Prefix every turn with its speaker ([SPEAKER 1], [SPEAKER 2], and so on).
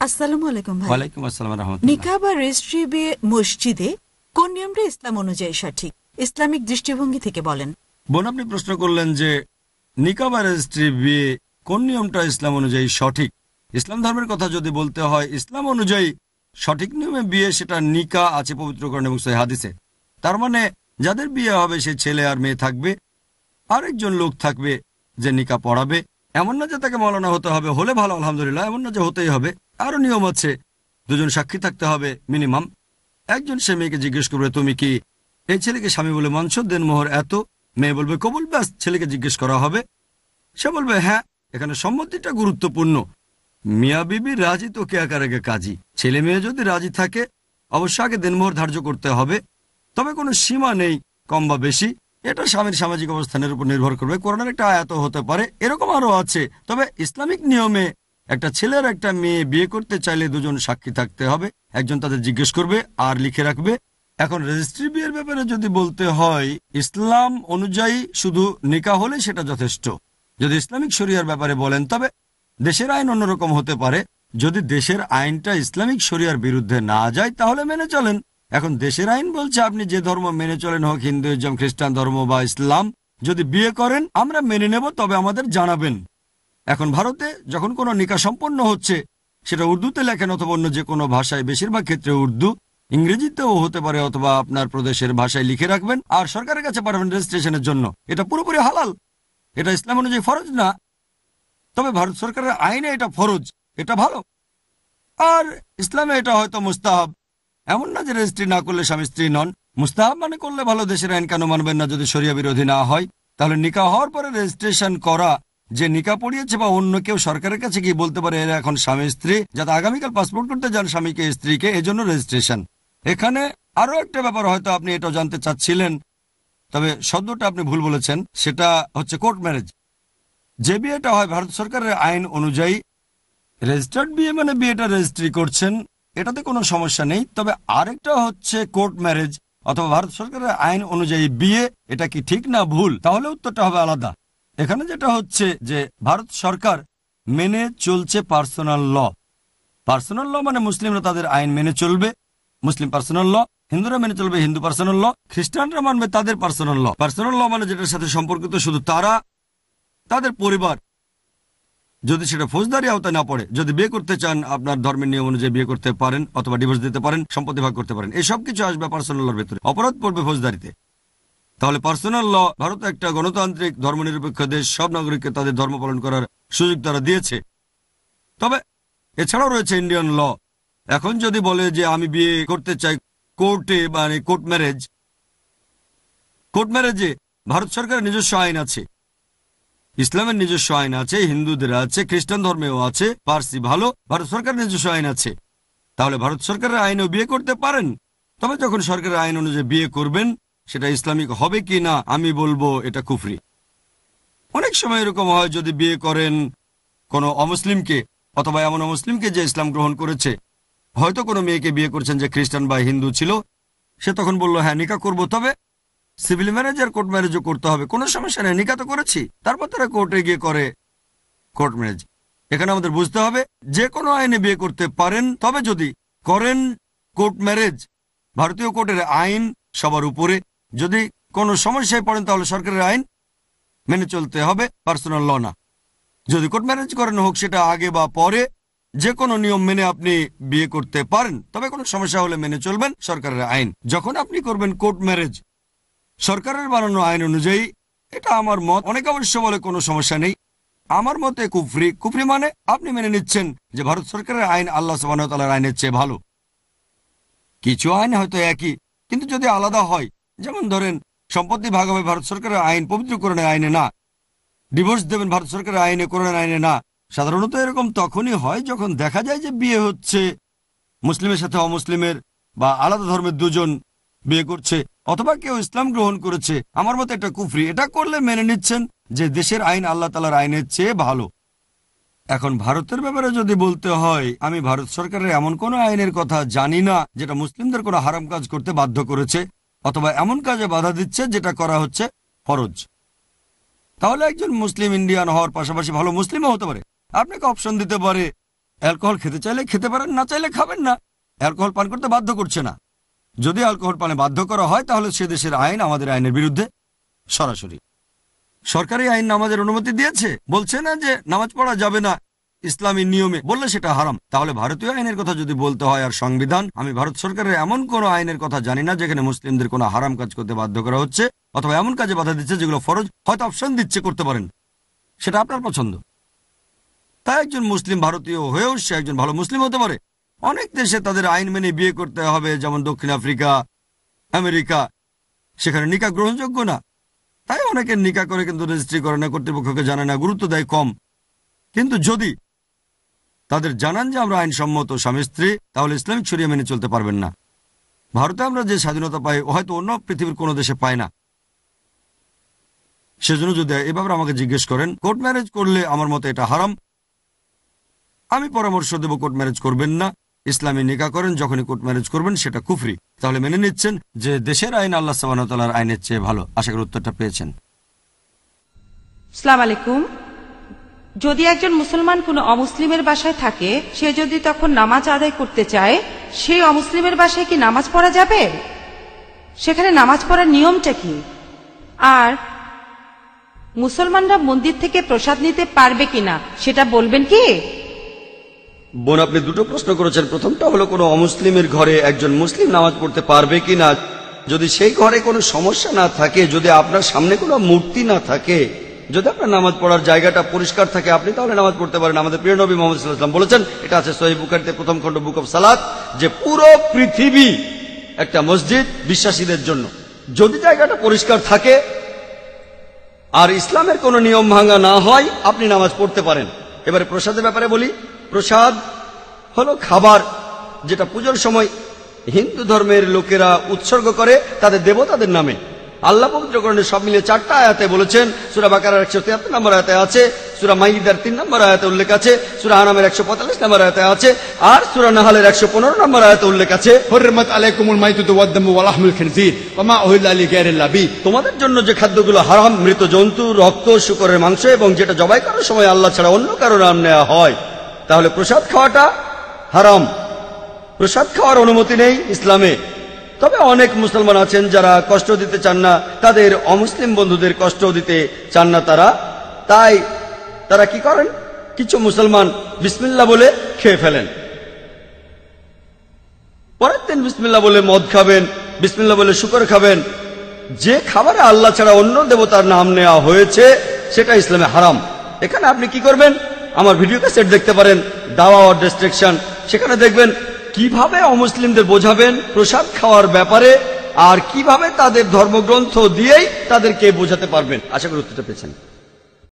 [SPEAKER 1] আসসালামু আলাইকুম ভাই।
[SPEAKER 2] ওয়ালাইকুম আসসালাম রাহমাতুল্লাহ।
[SPEAKER 1] নিকাহ বা রেজিস্ট্রি বিয়ে মসজিদে কোন নিয়মটা ইসলাম অনুযায়ী সঠিক, ইসলামিক দৃষ্টিভঙ্গি থেকে বলেন।
[SPEAKER 2] বোন, আপনি প্রশ্ন করলেন যে নিকাহ বা রেজিস্ট্রি বিয়ে কোন নিয়মটা ইসলাম অনুযায়ী সঠিক। ইসলাম ধর্মের কথা যদি বলতে হয়, ইসলাম অনুযায়ী সঠিক নিয়মে বিয়ে সেটা নিকাহ আছে পবিত্রকরণ এবং সহিহ হাদিসে। তার মানে যাদের বিয়ে হবে সে ছেলে আর মেয়ে থাকবে, আরেকজন লোক থাকবে যে নিকাহ পড়াবে। এমন না যে তাকে মৌলানা হতে হবে, হলে ভালো আলহামদুলিল্লাহ, এমন না যে হতেই হবে। আরো নিয়ম আছে, দুজন সাক্ষী থাকতে হবে মিনিমাম। একজন সে মেয়েকে জিজ্ঞেস করবে তুমি কি এই ছেলেকে স্বামী বলে মানছো, দেন মোহর এত। মেয়ে বলবে কবুল, ব্যাস ছেলেকে জিজ্ঞেস করা হবে, সে বলবে হ্যাঁ। এখানে সম্মতিটা গুরুত্বপূর্ণ। মিয়া বিবি রাজি তো কে আকার আগে কাজী। ছেলে মেয়ে যদি রাজি থাকে অবশ্য আগে দেনমোহর ধার্য করতে হবে, তবে কোনো সীমা নেই কম বা বেশি। এটা স্বামীর সামাজিক অবস্থানের উপর নির্ভর করবে। কোরআনের একটা আয়াত হতে পারে, এরকম আরো আছে। তবে ইসলামিক নিয়মে একটা ছেলে আর একটা মেয়ে বিয়ে করতে চাইলে দুজন সাক্ষী থাকতে হবে, একজন তাদের জিজ্ঞেস করবে আর লিখে রাখবে। এখন রেজিস্ট্রি বিয়ের ব্যাপারে যদি বলতে হয়, ইসলাম অনুযায়ী শুধু নিকাহ হলে সেটা যথেষ্ট। যদি ইসলামিক শরিয়ার ব্যাপারে বলেন তবে দেশের আইন অন্যরকম হতে পারে। যদি দেশের আইনটা ইসলামিক শরিয়ার বিরুদ্ধে না যায় তাহলে মেনে চলেন। এখন দেশের আইন বলছে আপনি যে ধর্ম মেনে চলেন, হোক হিন্দুইজম, খ্রিস্টান ধর্ম বা ইসলাম, যদি বিয়ে করেন আমরা মেনে নেব, তবে আমাদের জানাবেন। এখন ভারতে যখন কোনো নিকাহ সম্পন্ন হচ্ছে সেটা উর্দুতে লেখেন অথবা অন্য যে কোনো ভাষায়, বেশিরভাগ ক্ষেত্রে উর্দু, ইংরেজিতেও হতে পারে, অথবা আপনার প্রদেশের ভাষায় লিখে রাখবেন আর সরকারের কাছে পাঠাবেন রেজিস্ট্রেশনের জন্য। এটা পুরোপুরি হালাল, এটা ইসলাম অনুযায়ী ফরজ না, তবে ভারত সরকারের আইনে এটা ফরজ, এটা ভালো। আর ইসলামে এটা হয়তো মুস্তাহাব। এমন না যে রেজিস্ট্রি না করলে স্বামী স্ত্রী নন, মুস্তাহাব মানে করলে ভালো। দেশের আইন কেন মানবেন না যদি শরিয়া বিরোধী না হয়? তাহলে নিকাহ হওয়ার পরে রেজিস্ট্রেশন করা, যে নিকাহ পড়িয়েছে বা অন্য কেউ সরকারের কাছে গিয়ে বলতে পারে এরা এখন স্বামী স্ত্রী, যাতে আগামীকাল পাসপোর্ট করতে যান স্বামীকে স্ত্রীকে, এজন্য রেজিস্ট্রেশন। এখানে আরো একটা ব্যাপার, হয়তো আপনি এটাও জানতে চাচ্ছিলেন, তবে শব্দটা আপনি ভুল বলেছেন, সেটা হচ্ছে কোর্ট ম্যারেজ। যে বিয়েটা হয় ভারত সরকারের আইন অনুযায়ী, রেজিস্টার্ড বিয়ে মানে বিয়েটা রেজিস্ট্রি করছেন, এটাতে কোনো সমস্যা নেই। তবে আরেকটা হচ্ছে কোর্ট ম্যারেজ অথবা ভারত সরকারের আইন অনুযায়ী বিয়ে। এটা কি ঠিক না ভুল, তাহলে উত্তরটা হবে আলাদা। এখানে যেটা হচ্ছে যে ভারত সরকার মেনে চলছে পার্সোনাল ল। পার্সোনাল ল মানে মুসলিমরা তাদের আইন মেনে চলবে, মুসলিম পার্সোনাল ল। হিন্দুরা মেনে চলবে হিন্দু পার্সোনাল ল, খ্রিস্টানরা মানবে তাদের পার্সোনাল ল। পার্সোনাল ল মানে যেটার সাথে সম্পর্কিত শুধু তারা, তাদের পরিবার, যদি সেটা ফৌজদারি আওতায় না পড়ে। যদি বিয়ে করতে চান আপনার ধর্মের নিয়ম অনুযায়ী বিয়ে করতে পারেন, অথবা ডিভোর্স দিতে পারেন, সম্পত্তি ভাগ করতে পারেন, এই সব কিছু আসবে পার্সোনাল লর ভেতরে। অপরাধ পড়বে ফৌজদারিতে। তাহলে পার্সোনাল ল, ভারত একটা গণতান্ত্রিক ধর্মনিরপেক্ষ দেশ, সব নাগরিককে তাদের ধর্ম পালন করার সুযোগ তারা দিয়েছে। তবে এছাড়াও রয়েছে ইন্ডিয়ান ল। এখন যদি বলে যে আমি বিয়ে করতে চাই কোর্টে, মানে কোর্ট ম্যারেজ, কোর্ট ম্যারেজে ভারত সরকারের নিজস্ব আইন আছে, ইসলামের নিজস্ব আইন আছে, হিন্দুদের আছে, খ্রিস্টান ধর্মেও আছে, পার্সি ভালো, ভারত সরকারের নিজস্ব আইন আছে। তাহলে ভারত সরকারের আইনেও বিয়ে করতে পারেন। তবে যখন সরকারের আইন অনুযায়ী বিয়ে করবেন সেটা ইসলামিক হবে কি না আমি বলবো এটা কুফরি। অনেক সময় এরকম হয়, যদি বিয়ে করেন কোনো অমুসলিমকে অথবা এমন অমুসলিমকে যে ইসলাম গ্রহণ করেছে, হয়তো কোনো মেয়েকে বিয়ে করছেন যে খ্রিস্টান বা হিন্দু ছিল, সে তখন বলল হ্যাঁ নিকাহ করবো, তবে সিভিল ম্যারেজ আর কোর্ট ম্যারেজও করতে হবে, কোনো সমস্যা নেই, নিকাহ তো করেছি। তারপর তারা কোর্টে গিয়ে করে কোর্ট ম্যারেজ। এখানে আমাদের বুঝতে হবে যে কোনো আইনে বিয়ে করতে পারেন, তবে যদি করেন কোর্ট ম্যারেজ, ভারতীয় কোর্টের আইন সবার উপরে। যদি কোনো সমস্যায় পড়েন তাহলে সরকারের আইন মেনে চলতে হবে, পার্সোনাল ল না। যদি কোর্ট ম্যারেজ করেন, হোক সেটা আগে বা পরে, যে কোনো নিয়ম মেনে আপনি বিয়ে করতে পারেন, তবে কোনো সমস্যা হলে মেনে চলবেন সরকারের আইন। যখন আপনি করবেন কোর্ট ম্যারেজ সরকারের বানানো আইন অনুযায়ী, এটা আমার মত, অনেকে অবশ্য বলে কোনো সমস্যা নেই, আমার মতে কুফরি। কুফরি মানে আপনি মেনে নিচ্ছেন যে ভারত সরকারের আইন আল্লাহ সুবহানাহু ওয়া তাআলার আইনের চেয়ে ভালো। কিছু আইন হয়তো একই, কিন্তু যদি আলাদা হয়, যেমন ধরেন সম্পত্তি ভাগ হবে ভারত সরকারের আইন, পবিত্র কোরআনের আইনে না। ডিভোর্স দেবেন ভারত সরকারের আইনে, কোরআনের আইনে না। সাধারণত এরকম তখনই হয় যখন দেখা যায় যে বিয়ে হচ্ছে মুসলিমের সাথে অমুসলিমের, বা আলাদা ধর্মের দুজন বিয়ে করছে, অথবা কেউ ইসলাম গ্রহণ করেছে। আমার মতে এটা কুফরি। এটা করলে মেনে নিচ্ছেন যে দেশের আইন আল্লাহ তাআলার আইনের চেয়ে ভালো। এখন ভারতের ব্যাপারে যদি বলতে হয়, আমি ভারত সরকারের এমন কোনো আইনের কথা জানি না যেটা মুসলিমদের কোনো হারাম কাজ করতে বাধ্য করেছে, অথবা এমন কাজে বাধা দিচ্ছে যেটা করা হচ্ছে ফরজ। তাহলে একজন মুসলিম ইন্ডিয়ান হওয়ার পাশাপাশি ভালো মুসলিমও হতে পারে। আপনাকে অপশন দিতে পারে অ্যালকোহল খেতে চাইলে খেতে পারেন, না চাইলে খাবেন না। অ্যালকোহল পান করতে বাধ্য করছে না। যদি অ্যালকোহল পানে বাধ্য করা হয় তাহলে সে দেশের আইন আমাদের আইনের বিরুদ্ধে সরাসরি। সরকারি আইন নামাজের অনুমতি দিয়েছে, বলছে না যে নামাজ পড়া যাবে না ইসলামী নিয়মে, বললে সেটা হারাম। তাহলে ভারতীয় আইনের কথা যদি বলতে হয় আর সংবিধান, আমি ভারত সরকারের এমন কোনো আইনের কথা জানি না যেখানে মুসলিমদের কোনো হারাম কাজ করতে বাধ্য করা হচ্ছে অথবা এমন কাজে বাধা দিচ্ছে যেগুলো ফরজ। হয়তো অপশন দিচ্ছে করতে পারেন, সেটা আপনার পছন্দ। তাই একজন মুসলিম ভারতীয় হয়েও সে একজন ভালো মুসলিম হতে পারে। অনেক দেশে তাদের আইন মেনে বিয়ে করতে হবে, যেমন দক্ষিণ আফ্রিকা, আমেরিকা, সেখানে নিকাহ গ্রহণযোগ্য না। তাই অনেকের নিকাহ করে কিন্তু রেজিস্ট্রি করে না, কর্তৃপক্ষকে জানে না, গুরুত্ব দেয় কম। কিন্তু যদি তাদের জানান যে আমরা আইনসম্মত স্বামী স্ত্রী, তাহলে ইসলামিক শরিয়া মেনে চলতে পারবেন না। ভারতে আমরা যে স্বাধীনতা পাই হয়তো অন্য পৃথিবীর কোনো দেশে পায় না। সেজন্য যদি এভাবে আমাকে জিজ্ঞেস করেন কোর্ট ম্যারেজ করলে আমার মতে এটা হারাম, আমি পরামর্শ দেব কোর্ট ম্যারেজ করবেন না। ইসলামী নিকাহ করেন, যখনই কোর্ট ম্যারেজ করবেন সেটা কুফরি। তাহলে মেনে নিচ্ছেন যে দেশের আইন আল্লাহ সুবহানাহু ওয়া তাআলার আইনের চেয়ে ভালো। আশা করি উত্তরটা পেয়েছেন।
[SPEAKER 3] আসসালামু আলাইকুম। যদি একজন মুসলমান কোনো অমুসলিমের বাসায় থাকে, সে যদি তখন নামাজ আদায় করতে চায়, সেই অমুসলিমের বাসায় কি নামাজ পড়া যাবে? সেখানে নামাজ পড়ার নিয়মটা কি? আর মুসলমানরা মন্দির থেকে প্রসাদ নিতে পারবে কিনা সেটা বলবেন কি?
[SPEAKER 2] বোন, আপনি দুটো প্রশ্ন করেছেন। প্রথমটা হলো কোনো অমুসলিমের ঘরে একজন মুসলিম নামাজ পড়তে পারবে কিনা। যদি সেই ঘরে কোনো সমস্যা না থাকে, যদি আপনার সামনে কোনো মূর্তি না থাকে, যদি আপনার নামাজ পড়ার জায়গাটা পরিষ্কার থাকে, আপনি তাহলে নামাজ পড়তে পারেন। আমাদের প্রিয় নবী মুহাম্মদ সাল্লাল্লাহু আলাইহি ওয়াসাল্লাম বলেছেন, এটা আছে সহিহ বুখারীতে প্রথম খণ্ড বুক অফ সালাত, যে পুরো পৃথিবী একটা মসজিদ বিশ্বাসীদের জন্য। যদি জায়গাটা পরিষ্কার থাকে আর ইসলামের কোনো নিয়ম ভাঙা না হয়, আপনি নামাজ পড়তে পারেন। এবারে প্রসাদের ব্যাপারে বলি। প্রসাদ হলো খাবার যেটা পুজোর সময় হিন্দু ধর্মের লোকেরা উৎসর্গ করে তাদের দেবতাদের নামে। আল্লাহ পবিত্র কোরআনে সব মিলিয়ে 4টা আয়াতে বলেছেন। সূরা বাকারার 173 নম্বর আয়াতে আছে, সূরা মাইদার 3 নম্বর আয়াতে উল্লেখ আছে, সূরা আনামের 145 নম্বর আয়াতে আছে, আর সূরা নাহলের 115 নম্বর আয়াতে উল্লেখ আছে,
[SPEAKER 4] হুররিমাত আলাইকুমুল মাইতাতু ওয়াদ-দামু ওয়া লাহমুল খিনজির ওয়া মা উহিল্লা লিগাইরিল্লাহ বি।
[SPEAKER 2] তোমাদের জন্য যে খাদ্যগুলো হারাম, মৃত জন্তু, রক্ত, শূকরের মাংস এবং যেটা জবাই করার সময় আল্লাহ ছাড়া অন্য কারো নাম নেওয়া হয়। তাহলে প্রসাদ খাওয়াটা হারাম। প্রসাদ খাওয়ার অনুমতি নেই ইসলামে। তবে অনেক মুসলমান আছেন যারা কষ্ট দিতে চান না, তাদের অমুসলিম বন্ধুদের কষ্ট দিতে চান না তাই তারা কি করেন, কিছু মুসলমান বিসমিল্লাহ বলে খেয়ে ফেলেন। পরের দিন বিসমিল্লাহ বলে মদ খাবেন, বিসমিল্লাহ বলে শুকর খাবেন। যে খাবারে আল্লাহ ছাড়া অন্য দেবতার নাম নেওয়া হয়েছে সেটা ইসলামে হারাম। এখানে আপনি কি করবেন, আমার ভিডিও ক্যাসেট দেখতে পারেন, দাওয়া অর ডিস্ট্রাকশন। সেখানে দেখবেন কিভাবে অমুসলিমদের বোঝাবেন প্রসাদ খাওয়ার ব্যাপারে, আর কিভাবে তাদের ধর্মগ্রন্থ দিয়েই তাদেরকে বোঝাতে পারবেন। আশা করি উত্তরটা পেয়েছেন।